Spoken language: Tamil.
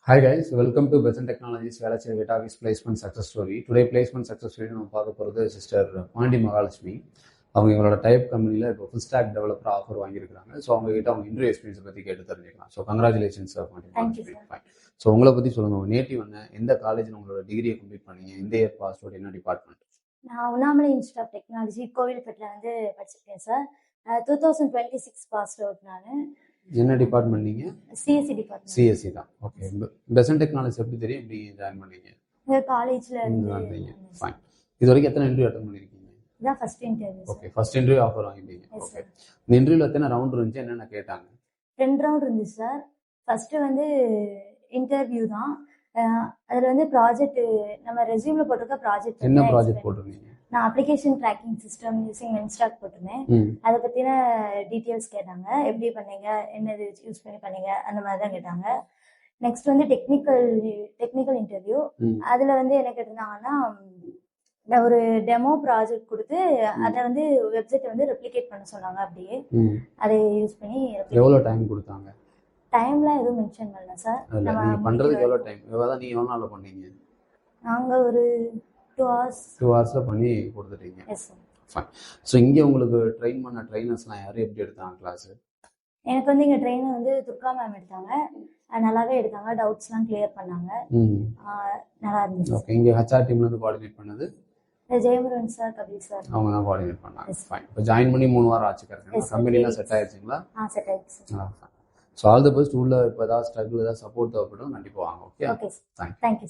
Hi guys, welcome to Besan Technologies Velachery Database Placement Success Story. Today placement success story நம்ம பார்க்க போகிறது சிஸ்டர் பாண்டி மகாலட்சுமி. அவங்க எங்களோட டைப் கம்பெனியில் இப்போ ஃபுல் ஸ்டாக் டெவலப்பர் ஆஃபர் வாங்கியிருக்காங்க. ஸோ அவங்க கிட்ட அவங்க இன்டர்வியூ எக்ஸ்பீரியன்ஸை பற்றி கேட்டு தெரிஞ்சுக்கலாம். So congratulations Pandi Mahalakshmi. So உங்களை பற்றி சொல்லுங்கள், உங்கள் நேட்டிவ் என்ன, எந்த காலேஜில் உங்களோட டிகிரியை கம்ப்ளீட் பண்ணீங்க, எந்த இயர் பாஸ் அவுட், என்ன டிபார்ட்மெண்ட்? நான் உண்ணாமலை இன்ஸ்டியூட் ஆஃப் டெக்னாலஜி கோவில்பட்டில் வந்து படிச்சிருக்கேன் சார். 2026 pass out. நான் என்ன டிபார்ட்மெண்ட் நீங்கள்? CSC department. சிஎஸ்சி தான். ஓகே. பெசன் டெக்னாலஜி எப்படி தெரியும், எப்படி ஜாயின் பண்ணீங்க? காலேஜில் வந்தீங்க. ஃபைன். இது வரைக்கும் எத்தனை இன்டர்வியூ அட்டன் பண்ணியிருக்கீங்க? இதான் first interview. Okay, first interview offer வாங்கிட்டீங்க. ஓகே. இந்த இன்டர்வியூல எத்தனை ரவுண்ட் இருந்துச்சு, என்னென்ன கேட்டாங்க? 2 ரவுண்ட் இருந்துச்சு சார். ஃபர்ஸ்ட் வந்து இன்டர்வியூ தான். அதில் வந்து ப்ராஜெக்ட் நம்ம ரெஸ்யூமில் போட்டிருக்க ப்ராஜெக்ட். என்ன ப்ராஜெக்ட் போட்டிருந்தீங்க? நான் அப்ளிகேஷன் ட்ராக்கிங் சிஸ்டம் யூசிங் மென்ஸ்டாக் போட்டிருந்தேன். அதை பற்றின டீட்டெயில்ஸ் கேட்டாங்க. எப்படி பண்ணீங்க, என்னது யூஸ் பண்ணி பண்ணீங்க, அந்த மாதிரி தான் கேட்டாங்க. நெக்ஸ்ட் வந்து டெக்னிக்கல் இன்டர்வியூ. அதில் வந்து என்ன கேட்டிருந்தாங்கன்னா, ஒரு டெமோ ப்ராஜெக்ட் கொடுத்து அதை வந்து வெப்சைட்டை வந்து ரெப்ளிகேட் பண்ண சொன்னாங்க. அப்படியே அதை யூஸ் பண்ணி. எவ்வளோ டைம் கொடுத்தாங்க? டைம்லாம் எதுவும் மென்ஷன் பண்ணல சார். நீங்க பண்றதுக்கு எவ்வளவு டைம்? எவ்வளவு நீங்க எவ்வளவு நாள்ல பண்ணீங்க? நாங்க ஒரு 2 hours. 2 hours பண்ணி கொடுத்துட்டீங்க. Yes sir. ஃபைன். ஸோ இங்கே உங்களுக்கு ட்ரெயின் பண்ண ட்ரைனர்ஸ்லாம் யாரும் எப்படி எடுத்தாங்க கிளாஸ்? எனக்கு வந்து இங்கே ட்ரெயினர் வந்து துர்கா மேம் எடுத்தாங்க. நல்லாவே எடுத்தாங்க. டவுட்ஸ்லாம் கிளியர் பண்ணாங்க. நல்லா இருந்துச்சு. ஓகே. இங்கே ஹெச்ஆர் டீம்ல இருந்து கோஆர்டினேட் பண்ணது ஜெயமுருகன் சார், கபில் சார், அவங்க தான் கோஆர்டினேட் பண்ணாங்க. ஃபைன். இப்போ ஜாயின் பண்ணி 3 வாரம் ஆச்சு கரெக்டாக? கம்பெனிலாம் செட் ஆயிடுச்சுங்களா? செட் ஆயிடுச்சு. So all the best. உள்ள இப்போ ஏதாவது ஸ்ட்ரகிள், ஏதாவது சப்போர்ட் தேவைப்படும், கண்டிப்பாக வாங்க. ஓகே. ஓகே. தேங்க்யூ.